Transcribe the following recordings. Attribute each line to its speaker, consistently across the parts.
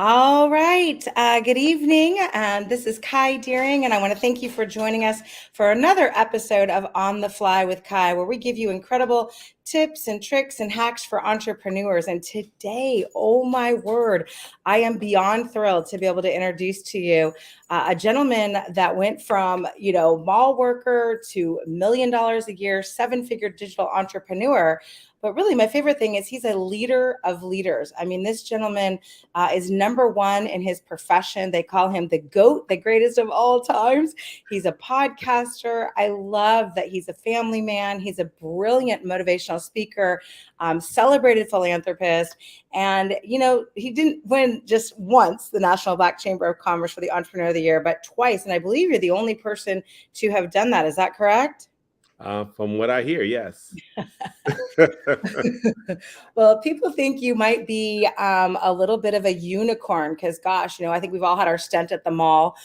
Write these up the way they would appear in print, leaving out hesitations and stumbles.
Speaker 1: All right. Good evening. This is Kai Deering, and I want to thank you for joining us for another episode of On the Fly with Kai, where we give you incredible tips and tricks and hacks for entrepreneurs. And today, oh my word, I am beyond thrilled to be able to introduce to you a gentleman that went from, mall worker to $1 million a year, seven-figure digital entrepreneur. But really, my favorite thing is he's a leader of leaders. I mean, this gentleman is number one in his profession. They call him the GOAT, the greatest of all times. He's a podcaster. I love that he's a family man. He's a brilliant motivational speaker, celebrated philanthropist. And, he didn't win just once the National Black Chamber of Commerce for the Entrepreneur of the Year, but twice. And I believe you're the only person to have done that. Is that correct?
Speaker 2: From what I hear, yes.
Speaker 1: Well, people think you might be a little bit of a unicorn because, gosh, I think we've all had our stint at the mall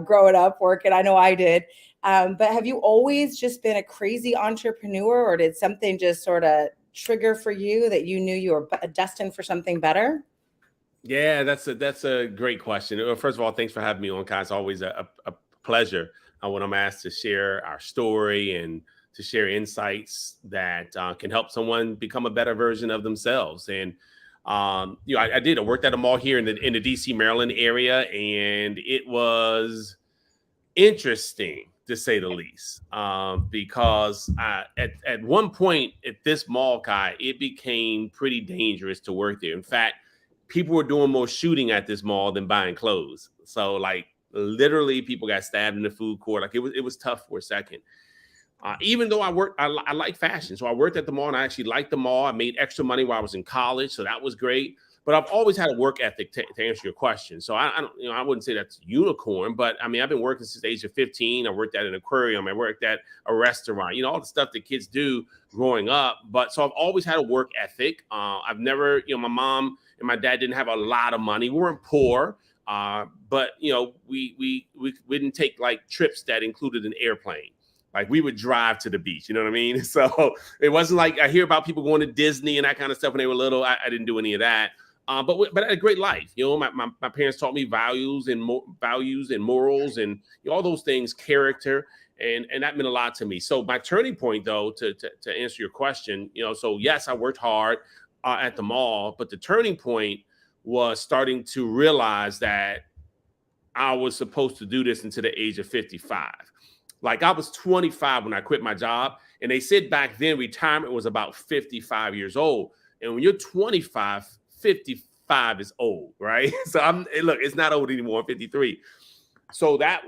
Speaker 1: growing up, working. I know I did. But have you always just been a crazy entrepreneur, or did something just sort of trigger for you that you knew you were destined for something better?
Speaker 2: Yeah, that's a great question. First of all, thanks for having me on, Kai. It's always a pleasure when I'm asked to share our story and to share insights that can help someone become a better version of themselves. And I worked at a mall here in the DC, Maryland area, and it was interesting to say the least, because at one point at this mall, Kai, it became pretty dangerous to work there. In fact, people were doing more shooting at this mall than buying clothes. So like literally people got stabbed in the food court. Like it was tough for a second. Even though I like fashion. So I worked at the mall and I actually liked the mall. I made extra money while I was in college. So that was great. But I've always had a work ethic to answer your question. So I don't, I wouldn't say that's unicorn, but I mean, I've been working since the age of 15. I worked at an aquarium. I worked at a restaurant, all the stuff that kids do growing up. But so I've always had a work ethic. I've never, my mom and my dad didn't have a lot of money. We weren't poor. But we didn't take like trips that included an airplane. Like we would drive to the beach, you know what I mean? So it wasn't like I hear about people going to Disney and that kind of stuff when they were little. I didn't do any of that. But I had a great life. My parents taught me values and morals and all those things, character, and that meant a lot to me. So my turning point, though, to answer your question, so yes, I worked hard at the mall, but the turning point was starting to realize that I was supposed to do this until the age of 55. Like I was 25 when I quit my job, and they said back then retirement was about 55 years old. And when you're 25, 55 is old, right? So look, it's not old anymore. I'm 53. So that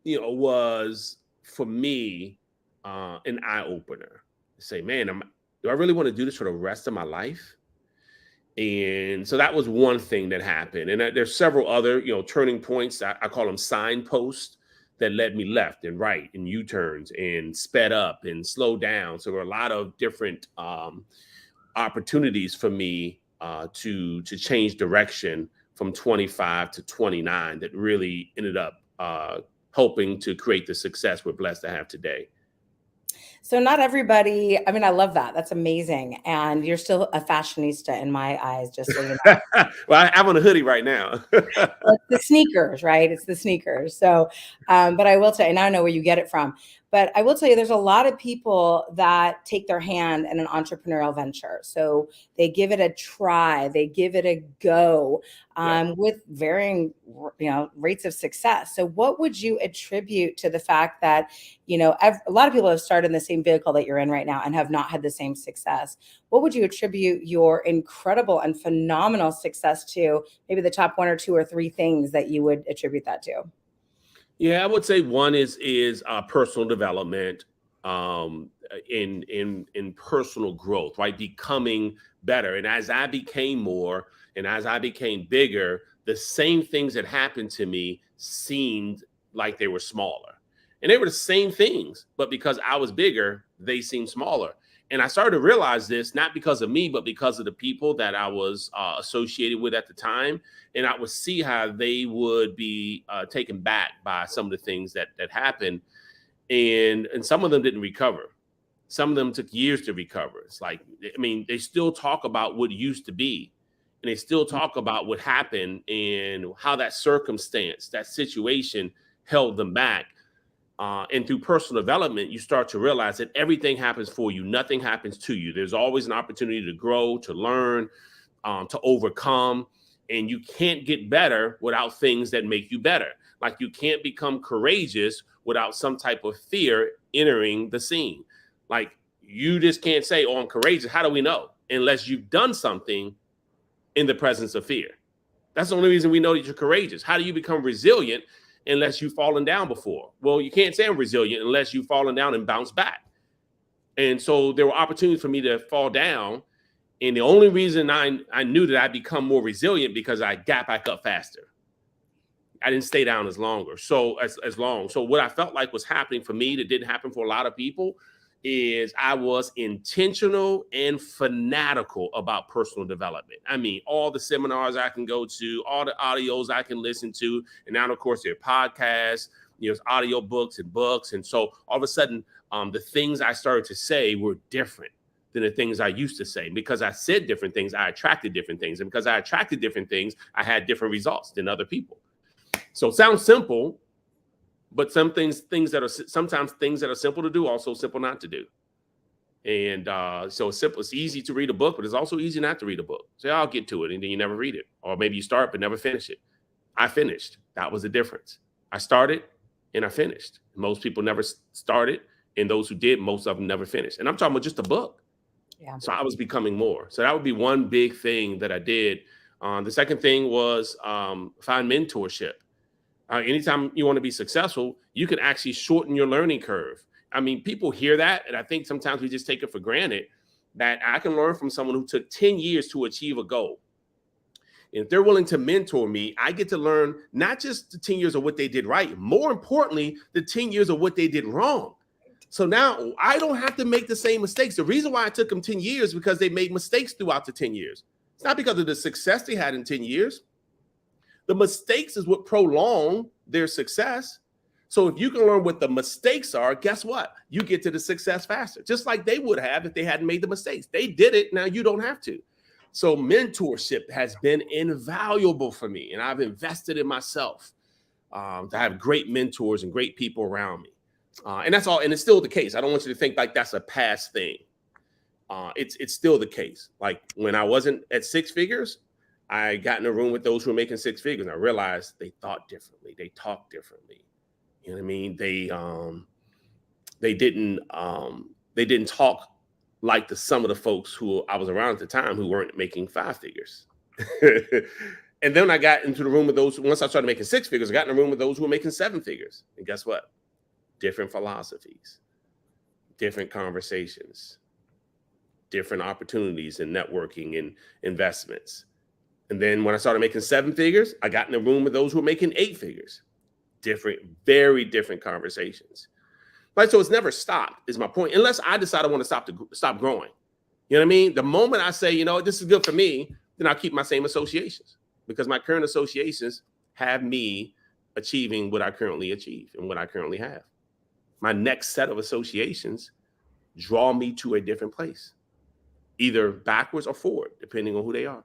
Speaker 2: was for me an eye opener. Say, man, do I really want to do this for the rest of my life? And so that was one thing that happened. And there's several other, turning points. I call them signposts that led me left and right and U-turns and sped up and slowed down. So there were a lot of different opportunities for me to change direction from 25 to 29 that really ended up helping to create the success we're blessed to have today.
Speaker 1: So not everybody, I mean, I love that. That's amazing. And you're still a fashionista in my eyes, just so you know.
Speaker 2: Well, I'm on a hoodie right now.
Speaker 1: It's the sneakers, right? It's the sneakers. So, but I will tell you, and I know where you get it from, but I will tell you, there's a lot of people that take their hand in an entrepreneurial venture. So they give it a try, they give it a go, with varying, rates of success. So what would you attribute to the fact that, a lot of people have started in the same vehicle that you're in right now and have not had the same success? What would you attribute your incredible and phenomenal success to? Maybe the top one or two or three things that you would attribute that to.
Speaker 2: Yeah, I would say one is personal development, in personal growth, right? Becoming better. And as I became more and as I became bigger, the same things that happened to me seemed like they were smaller. And they were the same things, but because I was bigger, they seemed smaller. And I started to realize this, not because of me, but because of the people that I was associated with at the time. And I would see how they would be taken back by some of the things that happened. And some of them didn't recover. Some of them took years to recover. It's like, I mean, they still talk about what used to be. and they still talk about what happened and how that circumstance, that situation held them back. And through personal development, you start to realize that everything happens for you. Nothing happens to you. There's always an opportunity to grow, to learn, to overcome. And you can't get better without things that make you better. Like you can't become courageous without some type of fear entering the scene. Like you just can't say, oh, I'm courageous. How do we know? Unless you've done something in the presence of fear. That's the only reason we know that you're courageous. How do you become resilient unless you've fallen down before? Well, you can't say I'm resilient unless you've fallen down and bounced back. And so there were opportunities for me to fall down. And the only reason I knew that I'd become more resilient because I got back up faster. I didn't stay down as long. So what I felt like was happening for me that didn't happen for a lot of people is I was intentional and fanatical about personal development. I mean, all the seminars I can go to, all the audios I can listen to, and now, of course, there are podcasts, there's audio books and books. And so all of a sudden, the things I started to say were different than the things I used to say. Because I said different things, I attracted different things. And because I attracted different things, I had different results than other people. So it sounds simple, but sometimes things that are simple to do, also simple not to do. And so it's simple. It's easy to read a book, but it's also easy not to read a book. So I'll get to it, and then you never read it. Or maybe you start, but never finish it. I finished. That was the difference. I started and I finished. Most people never started, and those who did, most of them never finished. And I'm talking about just a book. Yeah. So I was becoming more. So that would be one big thing that I did. The second thing was find mentorship. Anytime you want to be successful, you can actually shorten your learning curve. I mean, people hear that, and I think sometimes we just take it for granted that I can learn from someone who took 10 years to achieve a goal. And if they're willing to mentor me, I get to learn not just the 10 years of what they did right, more importantly, the 10 years of what they did wrong. So now I don't have to make the same mistakes. The reason why I took them 10 years is because they made mistakes throughout the 10 years. It's not because of the success they had in 10 years. The mistakes is what prolong their success. So if you can learn what the mistakes are, guess what? You get to the success faster, just like they would have if they hadn't made the mistakes. They did it. Now you don't have to. So mentorship has been invaluable for me. And I've invested in myself to have great mentors and great people around me. And that's all. And it's still the case. I don't want you to think like that's a past thing. It's still the case. Like when I wasn't at six figures, I got in a room with those who were making six figures, and I realized they thought differently. They talked differently. You know what I mean? They didn't talk like some of the folks who I was around at the time who weren't making five figures. And then I got into the room with those. Once I started making six figures, I got in the room with those who were making seven figures. And guess what? Different philosophies, different conversations, different opportunities in networking and investments. And then when I started making seven figures, I got in the room with those who were making eight figures. Different, very different conversations. Right? So it's never stopped, is my point. Unless I decide I want to stop growing. You know what I mean? The moment I say, this is good for me, then I'll keep my same associations because my current associations have me achieving what I currently achieve and what I currently have. My next set of associations draw me to a different place, either backwards or forward, depending on who they are.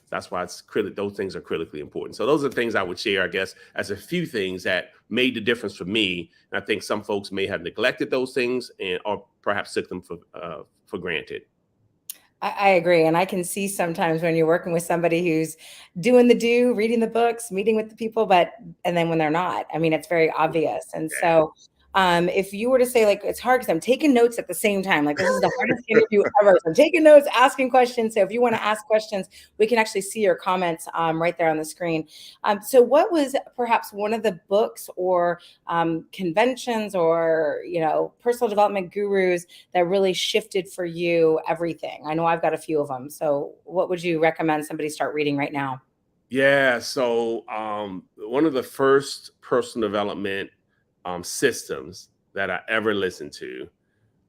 Speaker 2: That's why those things are critically important. So those are the things I would share, I guess, as a few things that made the difference for me. And I think some folks may have neglected those things or perhaps took them for granted.
Speaker 1: I agree. And I can see sometimes when you're working with somebody who's doing reading the books, meeting with the people, and then when they're not, I mean, it's very obvious. And so if you were to say, like, it's hard because I'm taking notes at the same time, like this is the hardest interview ever. So I'm taking notes, asking questions. So if you want to ask questions, we can actually see your comments right there on the screen. So what was perhaps one of the books or conventions or, personal development gurus that really shifted for you everything? I know I've got a few of them. So what would you recommend somebody start reading right now?
Speaker 2: Yeah. So one of the first personal development systems that I ever listened to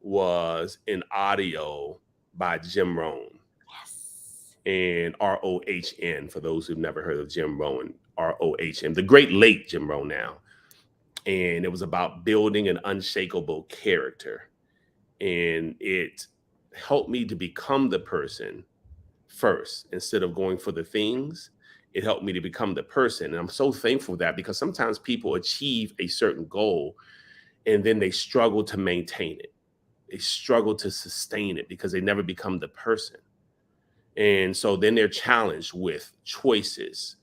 Speaker 2: was an audio by Jim Rohn.
Speaker 1: Yes.
Speaker 2: And R-O-H-N, for those who've never heard of Jim Rohn, R-O-H-N, the great late Jim Rohn now. And it was about building an unshakable character. And it helped me to become the person first instead of going for the things. It helped me to become the person. And I'm so thankful for that, because sometimes people achieve a certain goal and then they struggle to maintain it. They struggle to sustain it because they never become the person. And so then they're challenged with choices.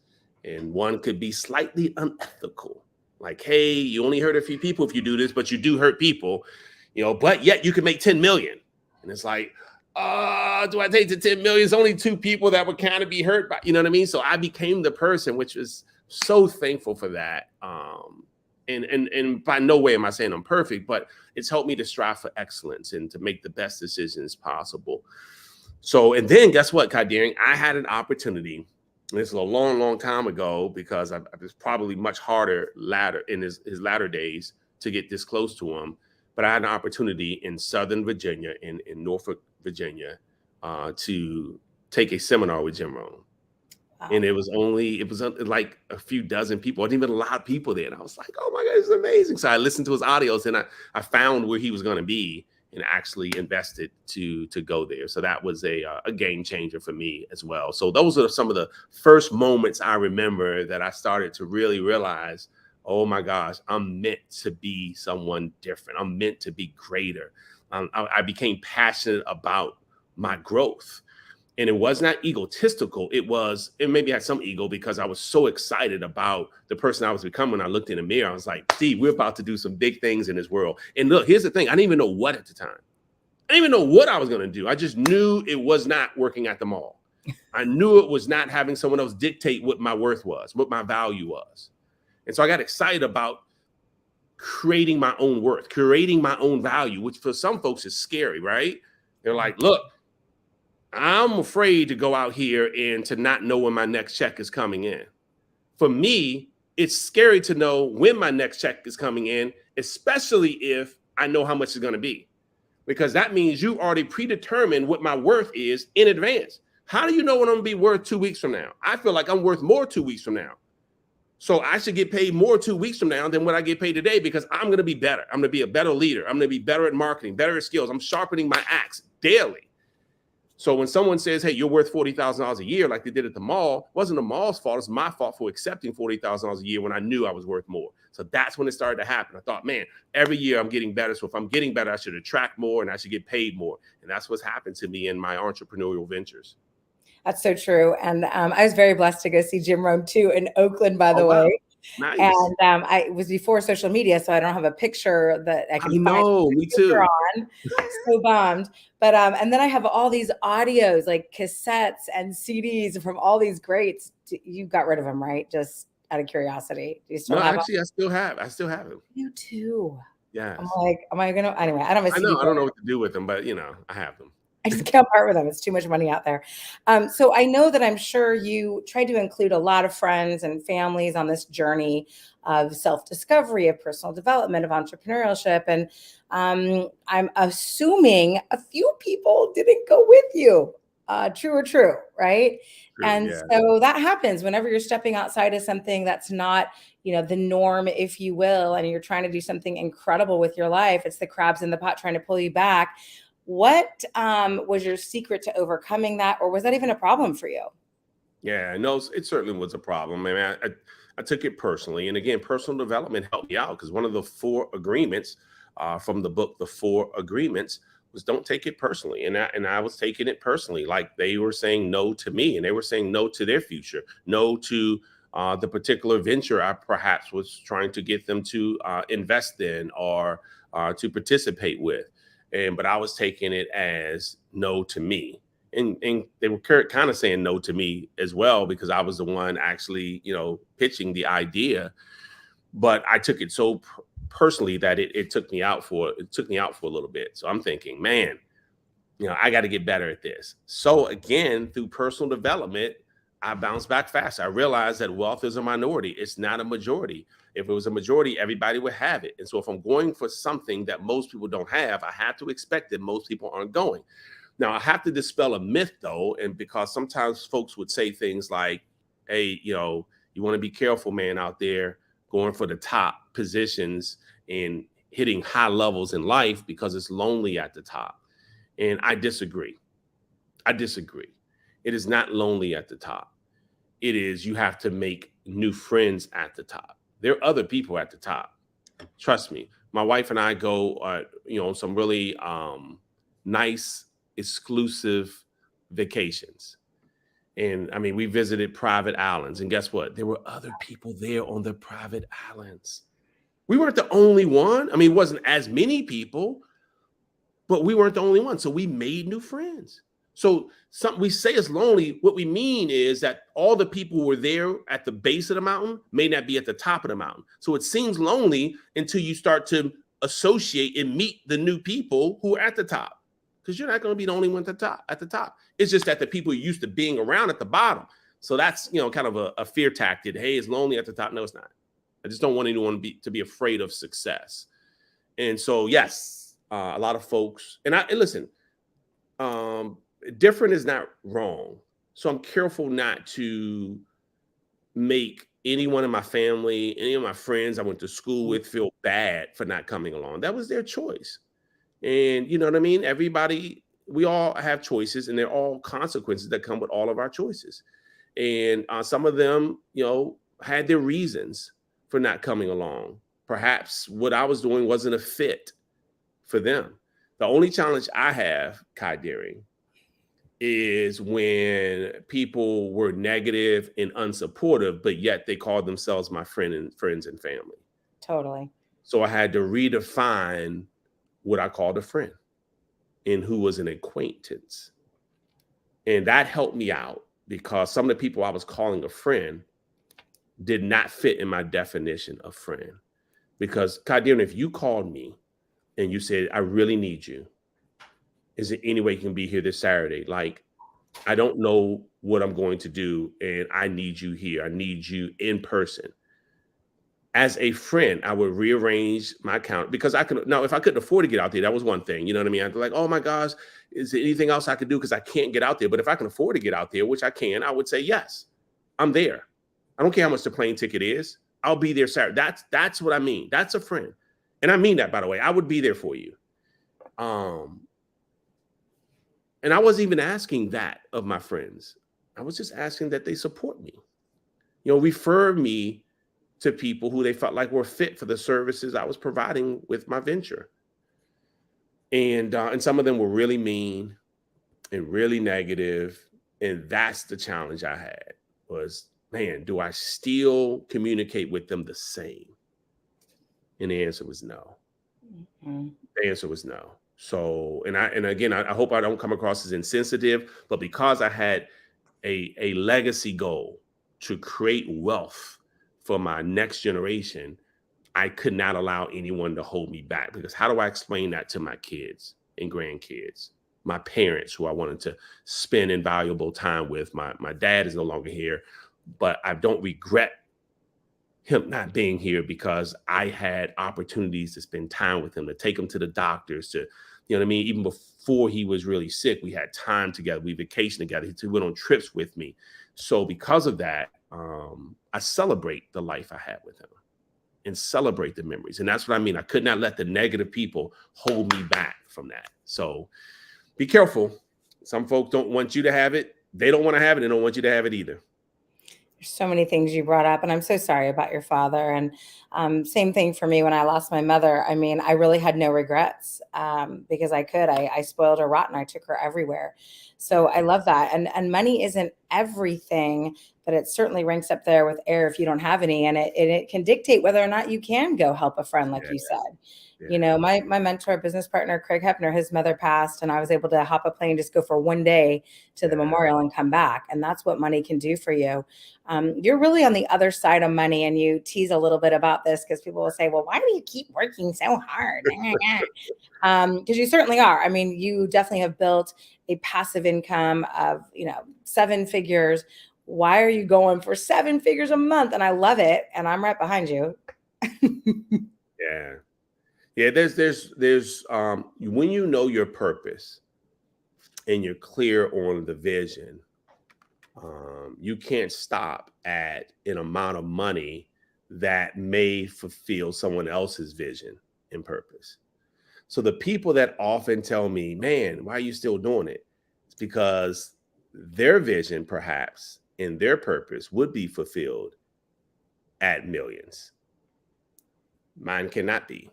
Speaker 2: And one could be slightly unethical. Like, hey, you only hurt a few people if you do this, but you do hurt people, but yet you can make 10 million. And it's like, do I take the 10 million? It's only two people that would kind of be hurt by, you know what I mean? So I became the person, which was so thankful for that. And by no way am I saying I'm perfect, but it's helped me to strive for excellence and to make the best decisions possible. So, and then guess what, Kai Deering? I had an opportunity. This is a long, long time ago, because I was probably much harder latter in his latter days to get this close to him. But I had an opportunity in Southern Virginia, in Norfolk, Virginia, to take a seminar with Jim Rohn. Wow. And it was like a few dozen people. Wasn't even a lot of people there. And I was like, oh my God, this is amazing. So I listened to his audios and I found where he was going to be and actually invested to go there. So that was a game changer for me as well. So those are some of the first moments I remember that I started to really realize, oh my gosh, I'm meant to be someone different. I'm meant to be greater. I became passionate about my growth. And it was not egotistical. It maybe had some ego, because I was so excited about the person I was becoming. When I looked in the mirror, I was like, Steve, we're about to do some big things in this world. And look, here's the thing. I didn't even know what at the time. I didn't even know what I was going to do. I just knew it was not working at the mall. I knew it was not having someone else dictate what my worth was, what my value was. And so I got excited about creating my own worth, creating my own value, which for some folks is scary, right? They're like, look, I'm afraid to go out here and to not know when my next check is coming in. For me, it's scary to know when my next check is coming in, especially if I know how much it's going to be, because that means you already predetermined what my worth is in advance. How do you know what I'm going to be worth 2 weeks from now? I feel like I'm worth more 2 weeks from now. So I should get paid more 2 weeks from now than what I get paid today, because I'm going to be better. I'm going to be a better leader. I'm going to be better at marketing, better at skills. I'm sharpening my axe daily. So when someone says, hey, you're worth $40,000 a year, like they did at the mall, it wasn't the mall's fault. It's my fault for accepting $40,000 a year when I knew I was worth more. So that's when it started to happen. I thought, man, every year I'm getting better. So if I'm getting better, I should attract more and I should get paid more. And that's what's happened to me in my entrepreneurial ventures.
Speaker 1: That's so true. And I was very blessed to go see Jim Rohn too in Oakland, by the way. Wow.
Speaker 2: Nice.
Speaker 1: And it was before social media, so I don't have a picture that I can find.
Speaker 2: Me too.
Speaker 1: On. So bummed. But and then I have all these audios, like cassettes and CDs from all these greats. You got rid of them, right? Just out of curiosity. Do you still have
Speaker 2: actually, them? I still have them.
Speaker 1: You too.
Speaker 2: Yeah.
Speaker 1: I'm like, am I gonna? Anyway, I don't have a CD.
Speaker 2: I don't know what to do with them, but I have them.
Speaker 1: I just can't part with them. It's too much money out there. So I know that I'm sure you tried to include a lot of friends and families on this journey of self-discovery, of personal development, of entrepreneurship. And I'm assuming a few people didn't go with you. True or true, right? True, and yeah. So that happens whenever you're stepping outside of something that's not, the norm, if you will, and you're trying to do something incredible with your life. It's the crabs in the pot trying to pull you back. What was your secret to overcoming that, or was that even a problem for you?
Speaker 2: Yeah, no, it certainly was a problem. I mean, I took it personally. And again, personal development helped me out, because one of the 4 agreements from the book, The 4 Agreements, was don't take it personally. And I was taking it personally. Like they were saying no to me, and they were saying no to their future, no to the particular venture I perhaps was trying to get them to invest in or to participate with. But I was taking it as no to me. And they were kind of saying no to me as well, because I was the one actually, pitching the idea. But I took it so personally that it took me out for a little bit. So I'm thinking, man, I got to get better at this. So again, through personal development, I bounced back fast. I realized that wealth is a minority. It's not a majority. If it was a majority, everybody would have it. And so if I'm going for something that most people don't have, I have to expect that most people aren't going. Now, I have to dispel a myth, though, and because sometimes folks would say things like, hey, you want to be careful, man, out there going for the top positions and hitting high levels in life, because it's lonely at the top. And I disagree. It is not lonely at the top. It is you have to make new friends at the top. There are other people at the top. Trust me. My wife and I go, on some really nice, exclusive vacations. And I mean, we visited private islands, and guess what? There were other people there on the private islands. We weren't the only one. I mean, it wasn't as many people, but we weren't the only one. So we made new friends. So we say it's lonely. What we mean is that all the people who were there at the base of the mountain may not be at the top of the mountain. So it seems lonely until you start to associate and meet the new people who are at the top. Because you're not going to be the only one at the top. It's just that the people you're used to being around at the bottom. So that's, kind of a fear tactic. Hey, it's lonely at the top. No, it's not. I just don't want anyone to be afraid of success. And so, yes, a lot of folks, and listen, different is not wrong. So I'm careful not to make anyone in my family, any of my friends I went to school with feel bad for not coming along. That was their choice. And you know what I mean? Everybody, we all have choices, and they're all consequences that come with all of our choices. And some of them, had their reasons for not coming along. Perhaps what I was doing wasn't a fit for them. The only challenge I have, Kai Deering, is when people were negative and unsupportive, but yet they called themselves my friends and family.
Speaker 1: Totally.
Speaker 2: So I had to redefine what I called a friend and who was an acquaintance. And that helped me out because some of the people I was calling a friend did not fit in my definition of friend. Because, Kai Deering, if you called me and you said, I really need you, is there any way you can be here this Saturday? Like, I don't know what I'm going to do, and I need you here. I need you in person. As a friend, I would rearrange my calendar because now, if I couldn't afford to get out there, that was one thing. You know what I mean? I'd be like, oh my gosh, is there anything else I could do? Because I can't get out there. But if I can afford to get out there, which I can, I would say, yes, I'm there. I don't care how much the plane ticket is. I'll be there Saturday. That's what I mean. That's a friend. And I mean that, by the way. I would be there for you. And I wasn't even asking that of my friends. I was just asking that they support me. Refer me to people who they felt like were fit for the services I was providing with my venture. And some of them were really mean and really negative. And that's the challenge I had was, man, do I still communicate with them the same? And the answer was no. Mm-hmm. The answer was no. So, and again, I hope I don't come across as insensitive, but because I had a legacy goal to create wealth for my next generation, I could not allow anyone to hold me back. Because how do I explain that to my kids and grandkids, my parents who I wanted to spend invaluable time with? My dad is no longer here, but I don't regret him not being here because I had opportunities to spend time with him, to take him to the doctors, to, you know what I mean? Even before he was really sick, we had time together. We vacationed together. He went on trips with me. So because of that, I celebrate the life I had with him and celebrate the memories. And that's what I mean. I could not let the negative people hold me back from that. So be careful. Some folks don't want you to have it. They don't want to have it. They don't want you to have it either.
Speaker 1: There's so many things you brought up, and I'm so sorry about your father. And same thing for me when I lost my mother. I mean, I really had no regrets because I spoiled her rotten. I took her everywhere. So I love that. And money isn't everything, but it certainly ranks up there with air if you don't have any. And it can dictate whether or not you can go help a friend, like you said. Yeah. My mentor, business partner, Craig Hepner, his mother passed, and I was able to hop a plane, just go for one day to the memorial and come back. And that's what money can do for you. You're really on the other side of money, and you tease a little bit about this because people will say, well, why do you keep working so hard? Because you certainly are. I mean, you definitely have built a passive income of, 7 figures. Why are you going for 7 figures a month? And I love it. And I'm right behind you.
Speaker 2: Yeah. There's when you know your purpose and you're clear on the vision, you can't stop at an amount of money that may fulfill someone else's vision and purpose. So the people that often tell me, man, why are you still doing it? It's because their vision perhaps and their purpose would be fulfilled at millions. Mine cannot be.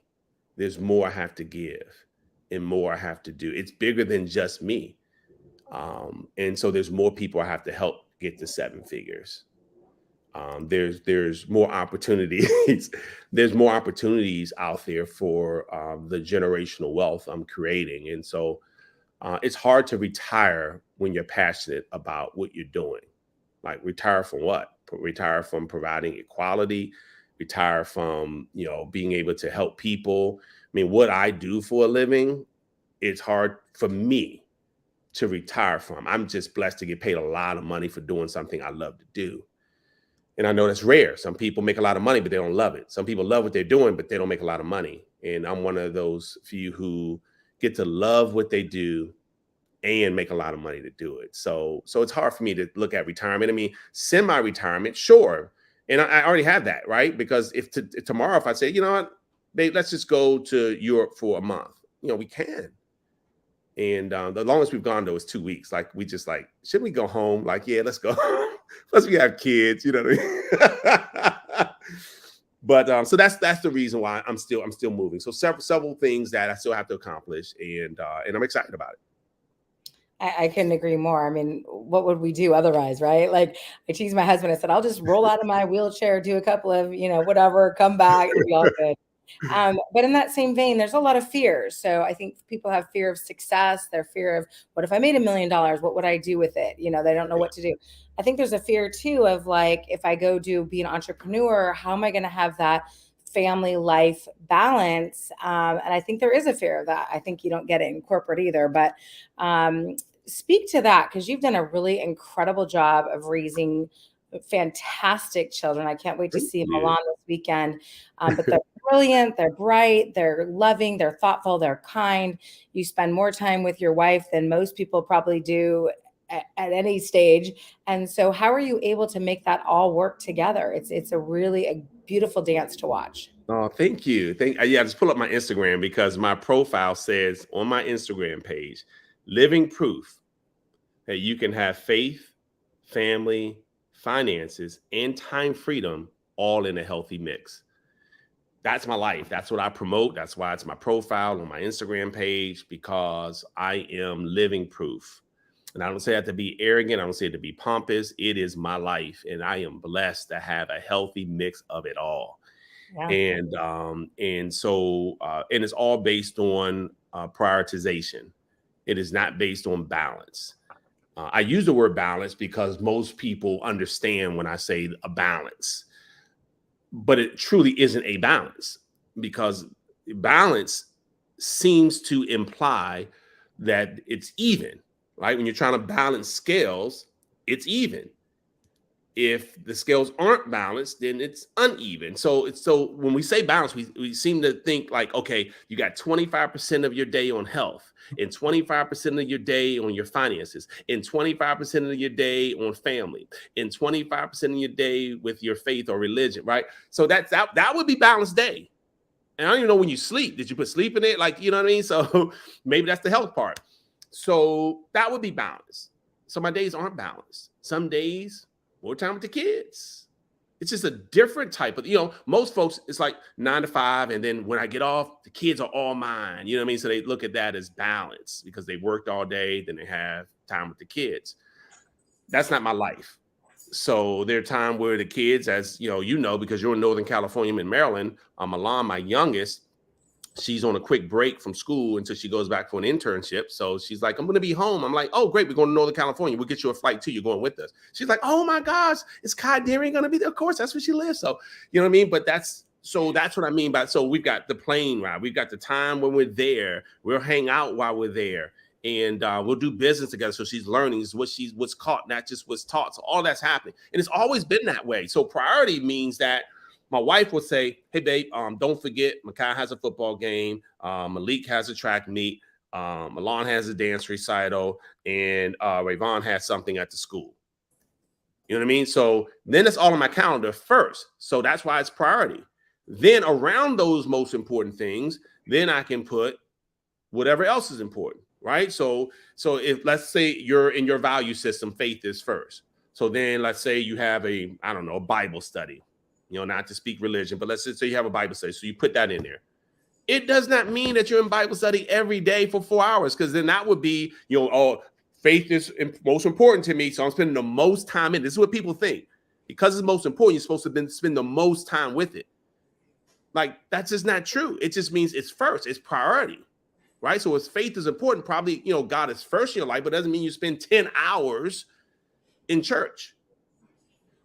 Speaker 2: There's more I have to give and more I have to do. It's bigger than just me. And so there's more people I have to help get to seven figures. There's more opportunities. There's more opportunities out there for the generational wealth I'm creating. And so it's hard to retire when you're passionate about what you're doing. Like retire from what? Retire from providing equality, retire from, being able to help people. I mean, what I do for a living, it's hard for me to retire from. I'm just blessed to get paid a lot of money for doing something I love to do. And I know that's rare. Some people make a lot of money, but they don't love it. Some people love what they're doing, but they don't make a lot of money. And I'm one of those few who get to love what they do and make a lot of money to do it. So it's hard for me to look at retirement. I mean, semi-retirement, sure. And I already have that, right? Because if tomorrow, if I say, you know what, babe, let's just go to Europe for a month, we can. And the longest we've gone though is 2 weeks. Like we just like, should we go home? Like, yeah, let's go. Plus we have kids, you know what I mean? But so that's the reason why I'm still moving. So several things that I still have to accomplish, and I'm excited about it.
Speaker 1: I couldn't agree more. I mean, what would we do otherwise, right? Like I teased my husband. I said, I'll just roll out of my wheelchair, do a couple of, whatever, come back, it'll be all good. But in that same vein, there's a lot of fears. So I think people have fear of success, their fear of what if I made $1 million, what would I do with it? They don't know what to do. I think there's a fear too of like, if I go be an entrepreneur, how am I going to have that family life balance? And I think there is a fear of that. I think you don't get it in corporate either, but speak to that, because you've done a really incredible job of raising fantastic children. I can't wait to see Milan this weekend. But they're brilliant, they're bright, they're loving, they're thoughtful, they're kind. You spend more time with your wife than most people probably do at any stage. And so how are you able to make that all work together? It's a beautiful dance to watch.
Speaker 2: Oh, thank you. Yeah, just pull up my Instagram, because my profile says on my Instagram page, living proof that you can have faith, family, finances, and time freedom all in a healthy mix. That's my life. That's what I promote. That's why it's my profile on my Instagram page, because I am living proof. And I don't say that to be arrogant. I don't say it to be pompous. It is my life. And I am blessed to have a healthy mix of it all.
Speaker 1: Yeah.
Speaker 2: And so it's all based on prioritization. It is not based on balance. I use the word balance because most people understand when I say a balance, but it truly isn't a balance, because balance seems to imply that it's even, right? When you're trying to balance scales, it's even. If the scales aren't balanced, then it's uneven. So when we say balance, we seem to think like, okay, you got 25% of your day on health, and 25% of your day on your finances, and 25% of your day on family, and 25% of your day with your faith or religion, right? So that would be balanced day. And I don't even know when you sleep. Did you put sleep in it? Like, you know what I mean? So maybe that's the health part. So that would be balanced. So my days aren't balanced. Some days, more time with the kids. It's just a different type of, most folks, it's like 9 to 5. And then when I get off, the kids are all mine. You know what I mean? So they look at that as balance because they worked all day. Then they have time with the kids. That's not my life. So there are times where the kids, as because you're in Northern California, I'm in Maryland, Milan, my youngest, she's on a quick break from school until she goes back for an internship. So she's like, I'm going to be home. I'm like, oh, great. We're going to Northern California. We'll get you a flight too. You're going with us. She's like, oh my gosh, is Kai Deering going to be there? Of course, that's where she lives. So, you know what I mean? But that's what I mean by, so we've got the plane ride. We've got the time when we're there. We'll hang out while we're there. And we'll do business together. So she's learning what's caught, not just what's taught. So all that's happening. And it's always been that way. So priority means that my wife would say, hey, babe, don't forget, Makai has a football game. Malik has a track meet. Milan has a dance recital. And Rayvon has something at the school. You know what I mean? So then it's all on my calendar first. So that's why it's priority. Then around those most important things, then I can put whatever else is important, right? So if, let's say you're in your value system, faith is first. So then let's say you have a, I don't know, a Bible study, not to speak religion, but let's just say you have a Bible study. So you put that in there. It does not mean that you're in Bible study every day for 4 hours, because then that would be, oh, faith is most important to me, so I'm spending the most time in. This is what people think. Because it's most important, you're supposed to spend the most time with it. Like, that's just not true. It just means it's first. It's priority, right? So as faith is important, probably, God is first in your life, but it doesn't mean you spend 10 hours in church.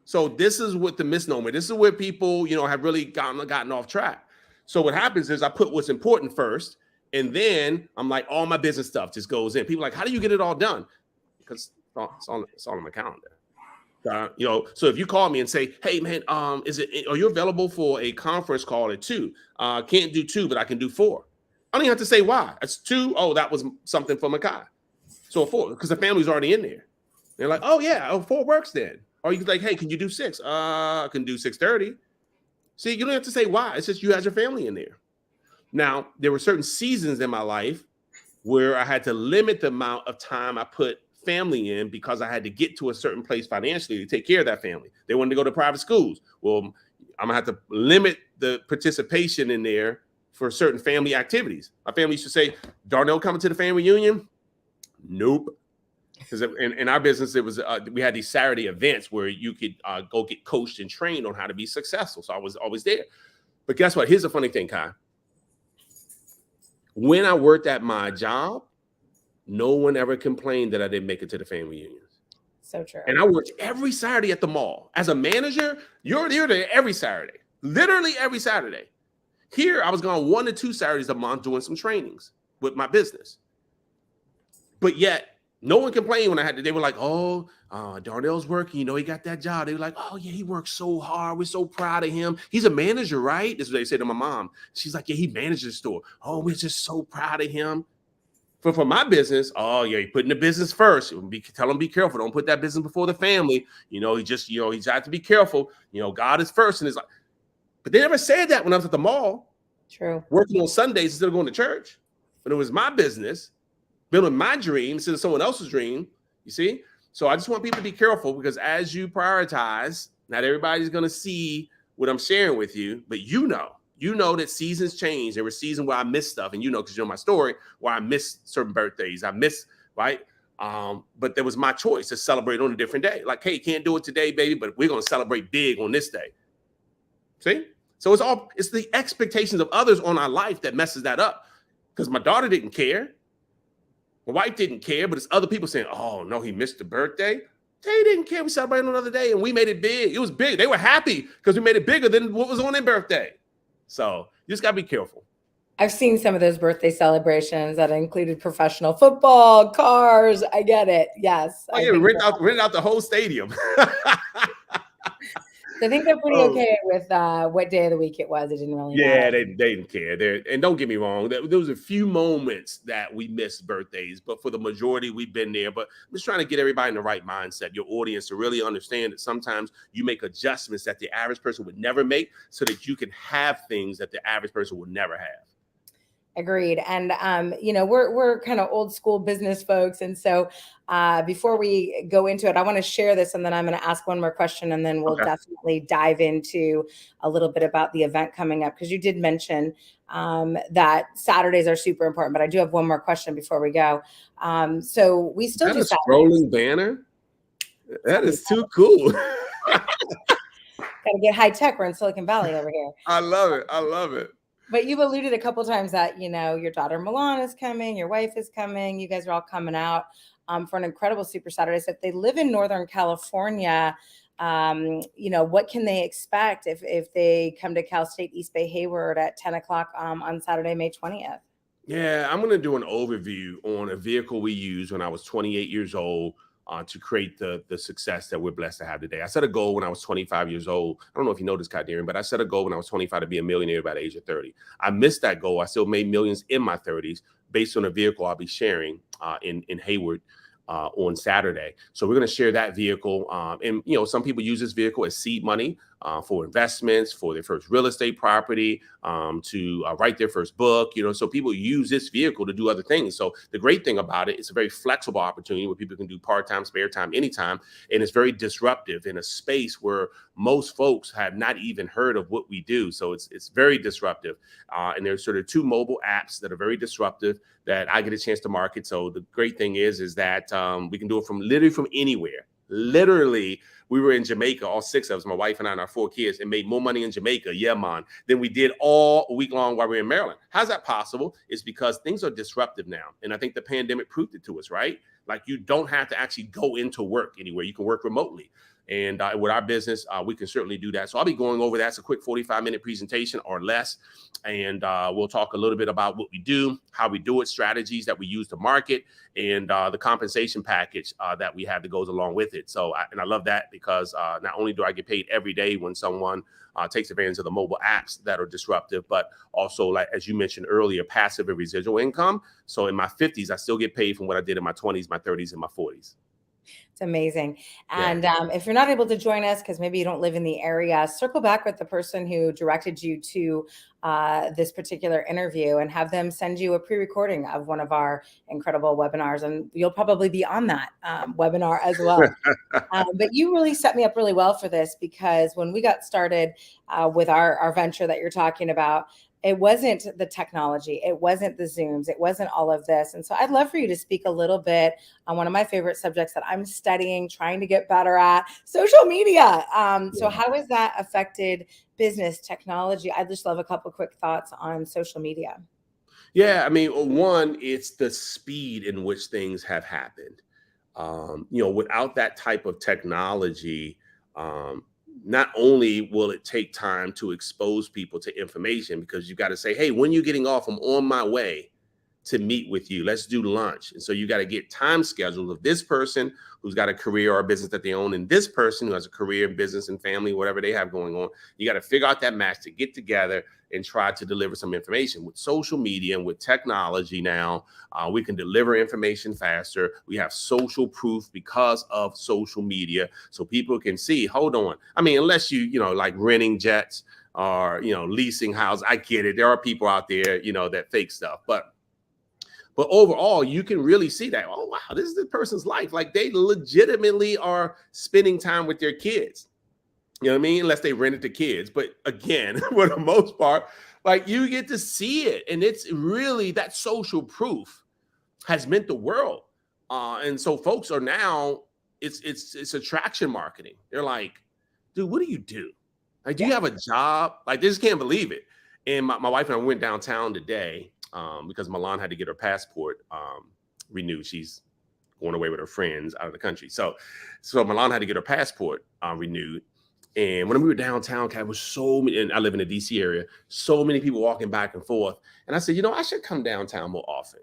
Speaker 2: So this is what the misnomer. This is where people, have really gotten off track. So what happens is I put what's important first, and then I'm like, all my business stuff just goes in. People are like, how do you get it all done? Because it's on my calendar. So if you call me and say, hey man, are you available for a conference call at 2? Can't do 2, but I can do 4. I don't even have to say why. It's 2. Oh, that was something for Makai. So 4, because the family's already in there. They're like, oh yeah, 4 works then. Or you can like, hey, can you do 6? I can do 6:30. See, you don't have to say why. It's just you had your family in there. Now, there were certain seasons in my life where I had to limit the amount of time I put family in, because I had to get to a certain place financially to take care of that family. They wanted to go to private schools. Well, I'm gonna have to limit the participation in there for certain family activities. My family used to say, Darnell coming to the family reunion? Nope. Because in our business, it was we had these Saturday events where you could go get coached and trained on how to be successful. So I was always there. But guess what? Here's the funny thing, Kai. When I worked at my job, no one ever complained that I didn't make it to the family reunions.
Speaker 1: So true.
Speaker 2: And I worked every Saturday at the mall. As a manager, you're there every Saturday, literally every Saturday. Here, I was gone 1 to 2 Saturdays a month doing some trainings with my business. But yet, no one complained when I had to. They were like, oh, Darnell's working. He got that job. They were like, oh, yeah, he works so hard. We're so proud of him. He's a manager, right? This is what they said to my mom. She's like, yeah, he manages the store. Oh, we're just so proud of him. For my business, oh, yeah, you're putting the business first. Tell him be careful. Don't put that business before the family. He got to be careful. God is first. And it's like, but they never said that when I was at the mall.
Speaker 1: True.
Speaker 2: Working on Sundays instead of going to church. But it was my business, building my dream instead of someone else's dream, you see? So I just want people to be careful, because as you prioritize, not everybody's going to see what I'm sharing with you, but you know that seasons change. There were seasons where I missed stuff, and because you know my story, where I missed certain birthdays. I missed, right? But there was my choice to celebrate on a different day. Like, hey, can't do it today, baby, but we're going to celebrate big on this day. See? So it's the expectations of others on our life that messes that up, because my daughter didn't care. My wife didn't care, but it's other people saying, oh, no, he missed the birthday. They didn't care. We celebrated on another day, and we made it big. It was big. They were happy because we made it bigger than what was on their birthday. So you just got to be careful.
Speaker 1: I've seen some of those birthday celebrations that included professional football, cars. I get it. Yes.
Speaker 2: Oh, yeah, we rented out the whole stadium.
Speaker 1: I think they're pretty okay with what day of the week it was. It didn't really matter.
Speaker 2: They didn't care. And don't get me wrong, there was a few moments that we missed birthdays, but for the majority, we've been there. But I'm just trying to get everybody in the right mindset, your audience, to really understand that sometimes you make adjustments that the average person would never make, so that you can have things that the average person would never have.
Speaker 1: Agreed. And, we're kind of old school business folks. And so before we go into it, I want to share this, and then I'm going to ask one more question, and then we'll definitely dive into a little bit about the event coming up, because you did mention that Saturdays are super important. But I do have one more question before we go. So we still do Saturdays.
Speaker 2: Scrolling banner? That is too cool.
Speaker 1: Got to get high tech. We're in Silicon Valley over here.
Speaker 2: I love it.
Speaker 1: But you've alluded a couple of times that, your daughter Milan is coming, your wife is coming, you guys are all coming out for an incredible Super Saturday. So if they live in Northern California, what can they expect if they come to Cal State East Bay Hayward at 10 o'clock on Saturday, May 20th?
Speaker 2: Yeah, I'm going to do an overview on a vehicle we used when I was 28 years old to create the success that we're blessed to have today. I set a goal when I was 25 years old. I don't know if you know this, Darren, but I set a goal when I was 25 to be a millionaire by the age of 30. I missed that goal. I still made millions in my 30s based on a vehicle I'll be sharing in Hayward on Saturday. So we're going to share that vehicle. And some people use this vehicle as seed money. for investments, for their first real estate property, to write their first book. So people use this vehicle to do other things. So the great thing about it, it's a very flexible opportunity where people can do part-time, spare time, anytime, and it's very disruptive in a space where most folks have not even heard of what we do. So it's very disruptive, and there's sort of two mobile apps that are very disruptive that I get a chance to market. So the great thing is that we can do it from literally from anywhere. Literally, we were in Jamaica, all six of us, my wife and I and our four kids, and made more money in Jamaica, yeah, man, than we did all week long while we were in Maryland. How's that possible? It's because things are disruptive now. And I think the pandemic proved it to us, right? Like, you don't have to actually go into work anywhere. You can work remotely. And with our business, we can certainly do that. So I'll be going over that. It's a quick 45-minute presentation or less. And we'll talk a little bit about what we do, how we do it, strategies that we use to market, and the compensation package that we have that goes along with it. So, I love that because not only do I get paid every day when someone takes advantage of the mobile apps that are disruptive, but also, like as you mentioned earlier, passive and residual income. So in my 50s, I still get paid from what I did in my 20s, my 30s, and my 40s.
Speaker 1: It's amazing.
Speaker 2: Yeah.
Speaker 1: And if you're not able to join us because maybe you don't live in the area, circle back with the person who directed you to this particular interview and have them send you a pre-recording of one of our incredible webinars. And you'll probably be on that webinar as well. But you really set me up really well for this, because when we got started with our venture that you're talking about, it wasn't the technology, it wasn't the Zooms, it wasn't all of this. And so I'd love for you to speak a little bit on one of my favorite subjects that I'm studying, trying to get better at, social media. So how has that affected business technology? I'd just love a couple quick thoughts on social media.
Speaker 2: Yeah, I mean, one, it's the speed in which things have happened. Without that type of technology, not only will it take time to expose people to information, because you got to say, hey, when you're getting off, I'm on my way to meet with you. Let's do lunch. And so you got to get time schedules of this person who's got a career or a business that they own, and this person who has a career, business, and family, whatever they have going on. You got to figure out that match to get together and try to deliver some information. With social media and with technology now, we can deliver information faster. We have social proof because of social media, so people can see, hold on. I mean, unless like renting jets or, leasing houses, I get it. There are people out there, that fake stuff, but overall, you can really see that, oh, wow, this is the person's life. Like, they legitimately are spending time with their kids. You know what I mean? Unless they rented to kids. But again, for the most part, like, you get to see it. And it's really, that social proof has meant the world. And so folks are now, it's attraction marketing. They're like, dude, what do you do? Like, do you have a job? Like, they just can't believe it. And my wife and I went downtown today because Milan had to get her passport renewed. She's going away with her friends out of the country. So Milan had to get her passport renewed. And when we were downtown, there was so many, and I live in the DC area, so many people walking back and forth. And I said, I should come downtown more often,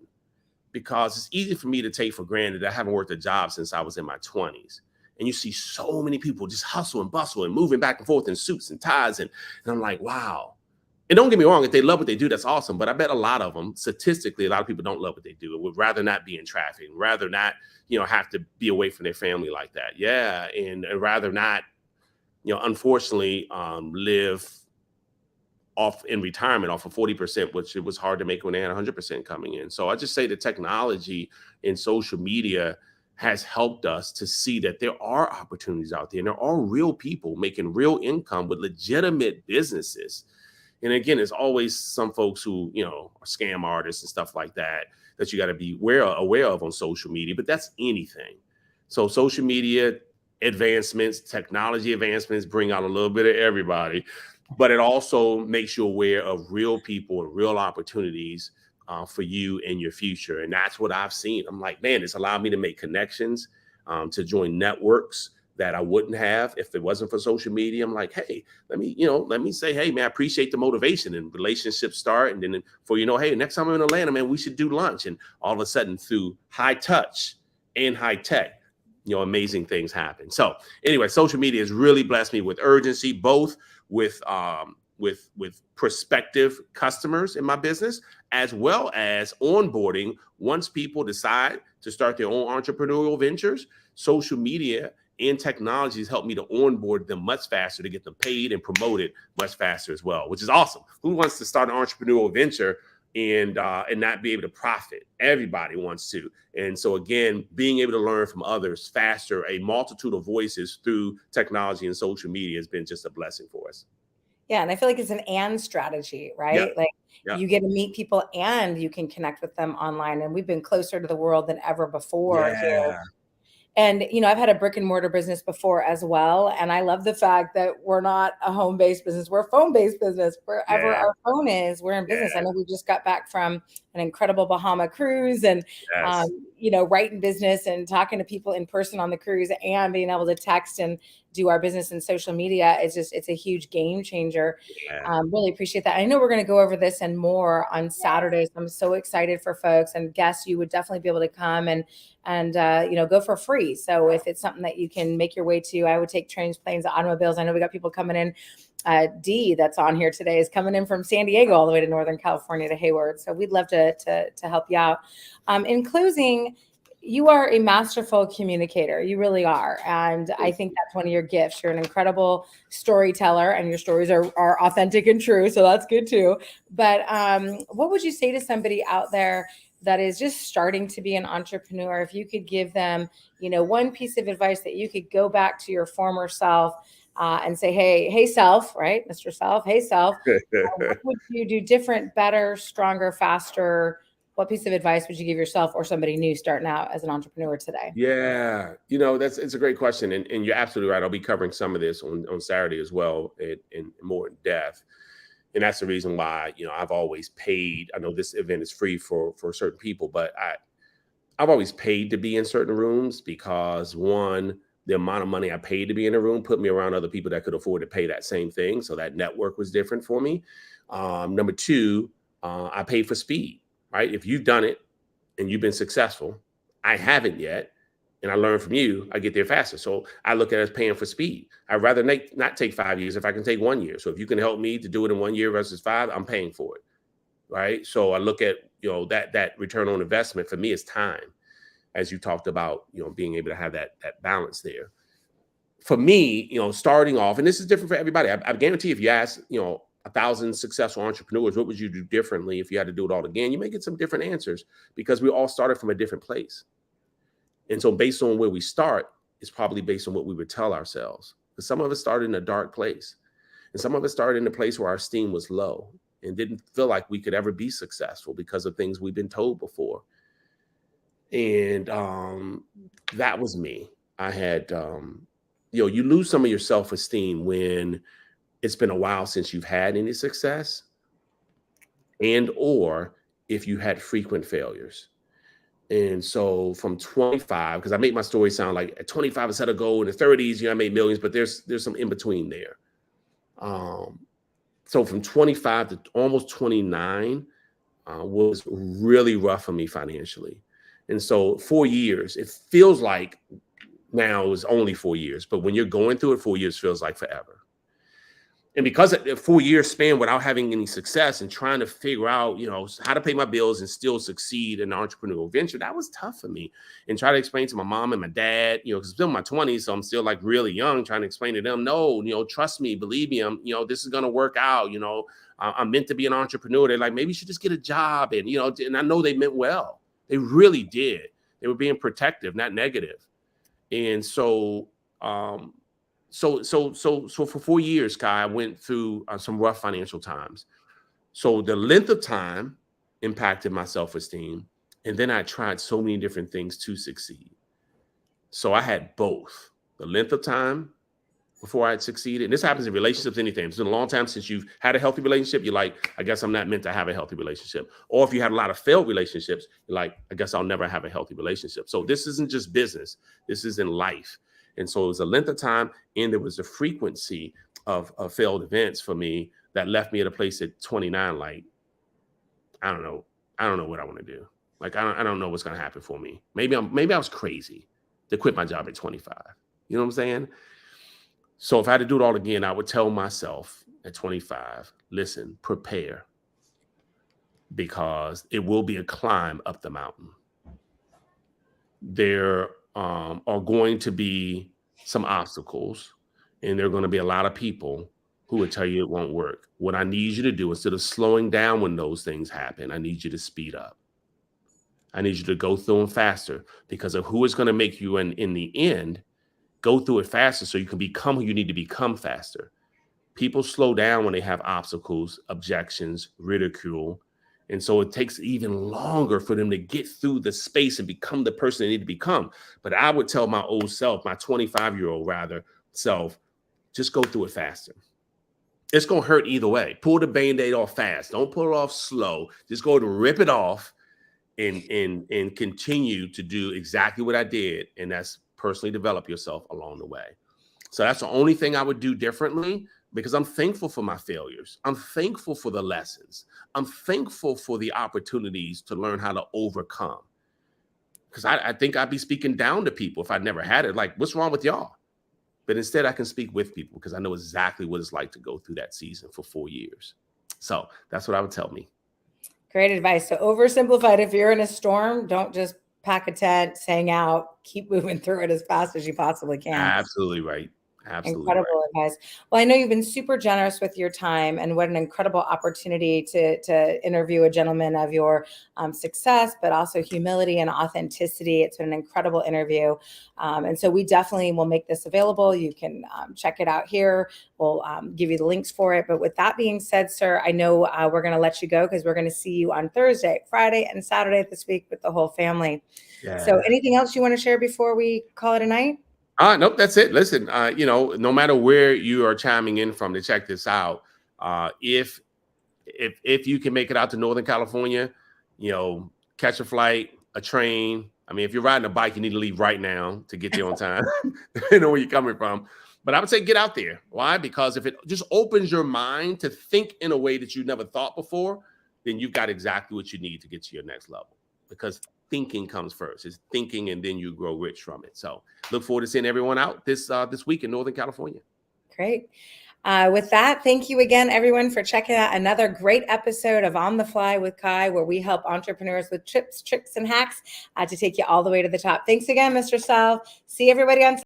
Speaker 2: because it's easy for me to take for granted that I haven't worked a job since I was in my 20s. And you see so many people just hustle and bustle and moving back and forth in suits and ties. And I'm like, wow. And don't get me wrong, if they love what they do, that's awesome. But I bet a lot of them, statistically, a lot of people don't love what they do and would rather not be in traffic, rather not, have to be away from their family like that. Yeah. And rather not, unfortunately, live off in retirement off of 40%, which it was hard to make when they had 100% coming in. So I just say the technology in social media has helped us to see that there are opportunities out there, and there are real people making real income with legitimate businesses. And again, there's always some folks who, are scam artists and stuff like that you got to be aware of on social media, but that's anything. So social media advancements, technology advancements bring out a little bit of everybody, but it also makes you aware of real people and real opportunities for you in your future. And that's what I've seen. I'm like, man, it's allowed me to make connections, to join networks that I wouldn't have if it wasn't for social media. I'm like, hey, let me say, hey, man, I appreciate the motivation, and relationships start. And then hey, next time I'm in Atlanta, man, we should do lunch. And all of a sudden, through high touch and high tech, amazing things happen. So anyway, social media has really blessed me with urgency, both with prospective customers in my business, as well as onboarding. Once people decide to start their own entrepreneurial ventures, social media and technology has helped me to onboard them much faster, to get them paid and promoted much faster as well, which is awesome. Who wants to start an entrepreneurial venture and not be able to profit? Everybody wants to. And so again, being able to learn from others faster, a multitude of voices through technology and social media has been just a blessing for us.
Speaker 1: Yeah, and I feel like it's an and strategy,
Speaker 2: Yeah.
Speaker 1: right? Like
Speaker 2: Yeah.
Speaker 1: you get to meet people and you can connect with them online. And we've been closer to the world than ever before here.
Speaker 2: Yeah.
Speaker 1: And, I've had a brick and mortar business before as well. And I love the fact that we're not a home-based business. We're a phone-based business. Wherever
Speaker 2: Yeah.
Speaker 1: our phone is, we're in business. I know we just got back from an incredible Bahama cruise and,
Speaker 2: Yes.
Speaker 1: writing business and talking to people in person on the cruise and being able to text and do our business and social media. It's a huge game changer.
Speaker 2: Yeah.
Speaker 1: Really appreciate that. I know we're going to go over this and more on Saturdays. I'm so excited for folks and guests. You would definitely be able to come and go for free. So if it's something that you can make your way to, I would take trains, planes, automobiles. I know we got people coming in. D that's on here today is coming in from San Diego all the way to Northern California to Hayward. So we'd love to help you out. In closing, you are a masterful communicator. You really are. And I think that's one of your gifts. You're an incredible storyteller and your stories are authentic and true. So that's good too. But what would you say to somebody out there that is just starting to be an entrepreneur? If you could give them, one piece of advice that you could go back to your former self and say, hey, self, right? Mr. Self, hey, self, what would you do different, better, stronger, faster? What piece of advice would you give yourself or somebody new starting out as an entrepreneur today?
Speaker 2: Yeah, it's a great question, and you're absolutely right. I'll be covering some of this on Saturday as well, in more in depth, and that's the reason why I've always paid. I know this event is free for certain people, but I've always paid to be in certain rooms because one, the amount of money I paid to be in a room put me around other people that could afford to pay that same thing, so that network was different for me. Number two, I paid for speed. Right, if you've done it and you've been successful, I haven't yet, and I learn from you, I get there faster. So I look at it as paying for speed. I'd rather not take 5 years if I can take 1 year. So if you can help me to do it in 1 year versus 5, I'm paying for it, right? So I look at that return on investment for me is time, as you talked about, being able to have that balance there. For me, starting off, and this is different for everybody. I guarantee if you ask, 1,000 successful entrepreneurs, what would you do differently if you had to do it all again? You may get some different answers because we all started from a different place. And so based on where we start, it's probably based on what we would tell ourselves. Because some of us started in a dark place. And some of us started in a place where our esteem was low and didn't feel like we could ever be successful because of things we've been told before. And that was me. I had, you lose some of your self-esteem when it's been a while since you've had any success, and or if you had frequent failures. And so from 25, because I make my story sound like at 25 I set a goal, in the 30s, I made millions, but there's some in between there. So from 25 to almost 29 was really rough for me financially. And so 4 years, it feels like now it was only 4 years, but when you're going through it, 4 years feels like forever. And because of a 4 year span without having any success and trying to figure out, how to pay my bills and still succeed in an entrepreneurial venture, that was tough for me. And try to explain to my mom and my dad, because I'm still in my 20s, so I'm still like really young, trying to explain to them, no, trust me, believe me, this is going to work out. I'm meant to be an entrepreneur. They're like, maybe you should just get a job. And, and I know they meant well. They really did. They were being protective, not negative. And so, so for 4 years, Kai, I went through some rough financial times. So the length of time impacted my self-esteem. And then I tried so many different things to succeed. So I had both the length of time before I had succeeded. And this happens in relationships, anything. It's been a long time since you've had a healthy relationship. You're like, I guess I'm not meant to have a healthy relationship. Or if you had a lot of failed relationships, you're like, I guess I'll never have a healthy relationship. So this isn't just business. This is in life. And so it was a length of time, and there was a frequency of failed events for me that left me at a place at 29. Like, I don't know what I want to do. Like, I don't know what's going to happen for me. Maybe I was crazy to quit my job at 25. You know what I'm saying? So if I had to do it all again, I would tell myself at 25, listen, prepare, because it will be a climb up the mountain. There are going to be some obstacles, and there are going to be a lot of people who will tell you it won't work. What I need you to do, instead of slowing down when those things happen, I need you to speed up. I need you to go through them faster, because of who is going to make you in the end go through it faster so you can become who you need to become faster. People slow down when they have obstacles, objections, ridicule. And so it takes even longer for them to get through the space and become the person they need to become. But I would tell my old self, my 25-year-old rather self, just go through it faster. It's going to hurt either way. Pull the Band-Aid off fast. Don't pull it off slow. Just go to rip it off and continue to do exactly what I did. And that's personally develop yourself along the way. So that's the only thing I would do differently, because I'm thankful for my failures. I'm thankful for the lessons. I'm thankful for the opportunities to learn how to overcome. Because I think I'd be speaking down to people if I'd never had it. Like, what's wrong with y'all? But instead, I can speak with people because I know exactly what it's like to go through that season for 4 years. So that's what I would tell me.
Speaker 1: Great advice. So oversimplified, if you're in a storm, don't just pack a tent, hang out, keep moving through it as fast as you possibly can.
Speaker 2: Absolutely right. Absolutely
Speaker 1: Incredible
Speaker 2: right.
Speaker 1: advice. Well, I know you've been super generous with your time, and what an incredible opportunity to interview a gentleman of your success, but also humility and authenticity. It's been an incredible interview. And so we definitely will make this available. You can check it out here. We'll give you the links for it. But with that being said, sir, I know we're going to let you go because we're going to see you on Thursday, Friday, and Saturday this week with the whole family.
Speaker 2: Yeah.
Speaker 1: So anything else you want to share before we call it a night?
Speaker 2: Nope, that's it. Listen, no matter where you are chiming in from to check this out, if you can make it out to Northern California, catch a flight, a train. I mean, if you're riding a bike, you need to leave right now to get there on time. You know where you're coming from. But I would say get out there. Why? Because if it just opens your mind to think in a way that you never thought before, then you've got exactly what you need to get to your next level. Because thinking comes first. It's thinking, and then you grow rich from it. So look forward to seeing everyone out this week in Northern California.
Speaker 1: Great. With that, thank you again, everyone, for checking out another great episode of On the Fly with Kai, where we help entrepreneurs with tips, tricks, and hacks to take you all the way to the top. Thanks again, Mr. Self. See everybody on